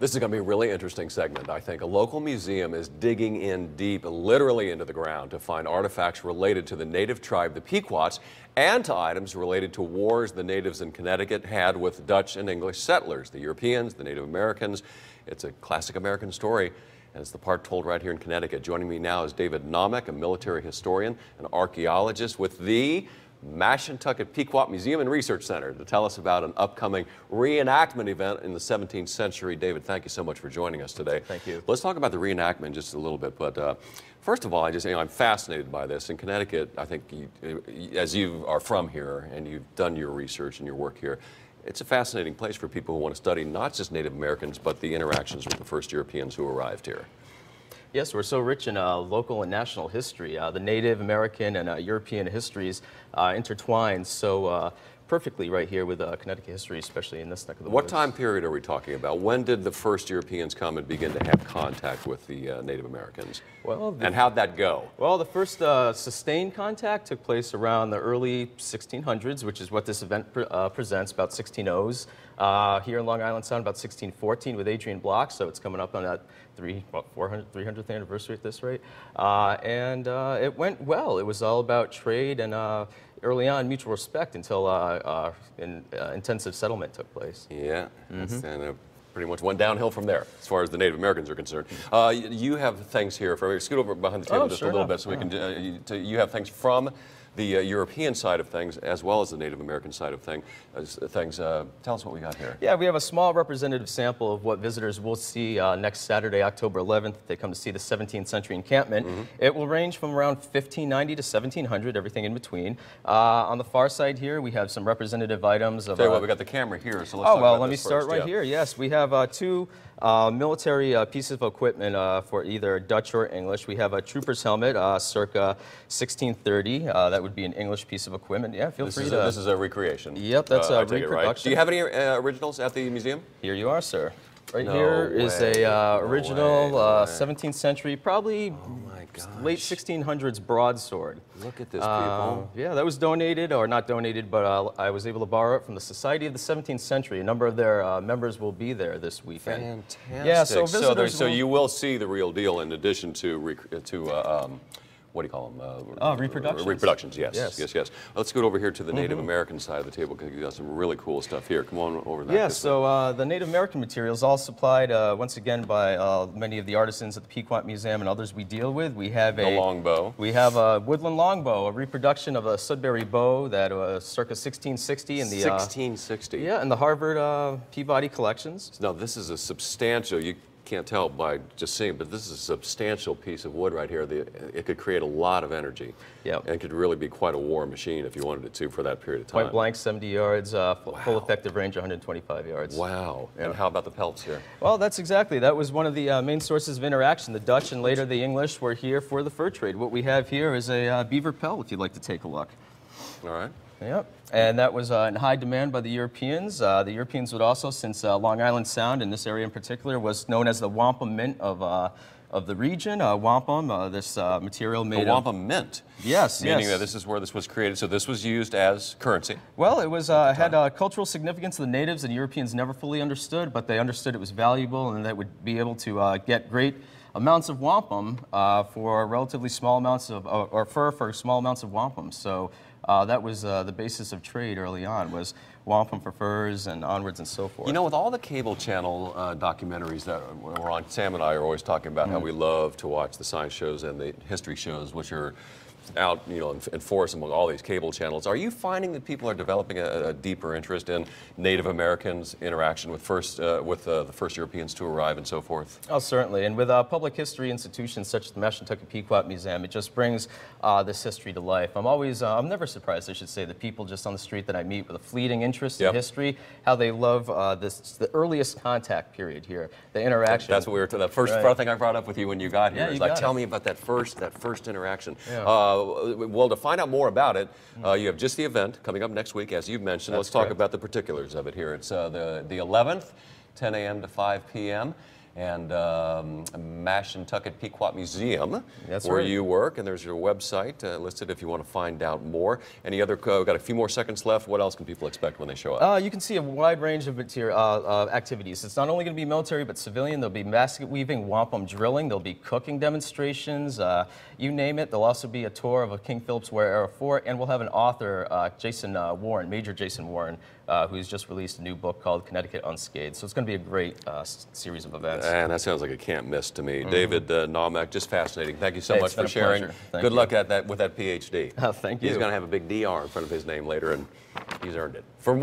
This is going to be a really interesting segment, I think. A local museum is digging in deep, literally into the ground, to find artifacts related to the native tribe, the Pequots, and to items related to wars the natives in Connecticut had with Dutch and English settlers, the Europeans, the Native Americans. It's a classic American story, and it's the part told right here in Connecticut. Joining me now is David Namek, a military historian, an archaeologist with the Mashantucket Pequot Museum and Research Center, to tell us about an upcoming reenactment event in the 17th century. David, thank you so much for joining us today. Thank you. Let's talk about the reenactment just a little bit, but first of all, I'm fascinated by this. In Connecticut, I think, as you are from here and you've done your research and your work here, it's a fascinating place for people who want to study not just Native Americans, but the interactions with the first Europeans who arrived here. Yes, we're so rich in local and national history. The Native American and European histories intertwine so perfectly right here with Connecticut history, especially in this neck of the woods. What time period are we talking about? When did the first Europeans come and begin to have contact with the Native Americans? Well, and how'd that go? Well, the first sustained contact took place around the early 1600s, which is what this event presents, about 1600s. Here in Long Island Sound, about 1614 with Adrian Block, so it's coming up on that 300th anniversary at this rate. And it went well. It was all about trade and early on mutual respect until intensive settlement took place. Yeah, and pretty much went downhill from there as far as the Native Americans are concerned. You have things here, scoot over behind the table just a little bit so we can, you have things from the European side of things as well as the Native American side of things. Tell us what we got here. Yeah, we have a small representative sample of what visitors will see next Saturday, October 11th. They come to see the 17th Century Encampment. It will range from around 1590 to 1700, everything in between. On the far side here, we have some representative items of... Tell you what, we got the camera here, so let's talk about let me this start first. right here. Yes, we have two military pieces of equipment for either Dutch or English. We have a trooper's helmet, circa 1630. That would be an English piece of equipment. Yeah, feel free to... This is a recreation. Yep, that's a reproduction. Right? Do you have any originals at the museum? Here you are, sir. Right here is a original 17th century, probably late 1600s broadsword. Look at this, people. Yeah, that was donated, or not donated, but I was able to borrow it from the Society of the 17th Century. A number of their members will be there this weekend. Fantastic. Yeah, so visitors so you will see the real deal in addition to what do you call them? Reproductions. Reproductions, yes. Let's go over here to the Native American side of the table because you got some really cool stuff here. Come on over there. Yeah, so the Native American materials all supplied once again by many of the artisans at the Pequot Museum and others we deal with. We have the longbow. We have a woodland longbow, a reproduction of a Sudbury bow that was circa 1660 in the 1660. Yeah, in the Harvard Peabody collections. Now this is a substantial. You can't tell by just seeing, but this is a substantial piece of wood right here. It could create a lot of energy. Yeah. And it could really be quite a war machine if you wanted it to for that period of time. Point blank, 70 yards, full effective range, 125 yards. Wow. Yeah. And how about the pelts here? Well, that was one of the main sources of interaction. The Dutch and later the English were here for the fur trade. What we have here is a beaver pelt, if you'd like to take a look. All right. Yep, and that was in high demand by the Europeans. The Europeans would also, since Long Island Sound, in this area in particular, was known as the wampum mint of the region. Wampum, this material made of... wampum mint? Yes, Meaning that this is where this was created, so this was used as currency? Well, it was had cultural significance. The natives and Europeans never fully understood, but they understood it was valuable and that would be able to get great amounts of wampum for relatively small amounts of, or fur for small amounts of wampum. So that was the basis of trade early on, was wampum for furs and onwards and so forth. You know, with all the cable channel documentaries that we're on, Sam and I are always talking about how we love to watch the science shows and the history shows, which are out, in force among all these cable channels. Are you finding that people are developing a deeper interest in Native Americans' interaction with the first Europeans to arrive and so forth? Oh, certainly. And with public history institutions such as the Mashantucket Pequot Museum, it just brings this history to life. I'm never surprised, I should say, the people just on the street that I meet with a fleeting interest in history, how they love the earliest contact period here, the interaction. That's what we were the first thing I brought up with you when you got here. Is like, tell me about that first interaction. Yeah. Well, to find out more about it, you have just the event coming up next week, as you've mentioned. Let's talk about the particulars of it here. It's the 11th, 10 a.m. to 5 p.m. and Mashantucket Pequot Museum, That's where right. you work, and there's your website listed if you want to find out more. Any other, we've got a few more seconds left. What else can people expect when they show up? You can see a wide range of activities. It's not only going to be military, but civilian. There'll be basket weaving, wampum drilling. There'll be cooking demonstrations. You name it. There'll also be a tour of a King Philip's War Era Fort, and we'll have an author, Jason Warren, Major Jason Warren, who's just released a new book called Connecticut Unscathed. So it's going to be a great series of events. And that sounds like a can't miss to me. David Naumack, just fascinating. Thank you so Hey, much it's been for a sharing. pleasure. Thank Good you. luck with that PhD. Thank you. He's going to have a big DR in front of his name later, and he's earned it. For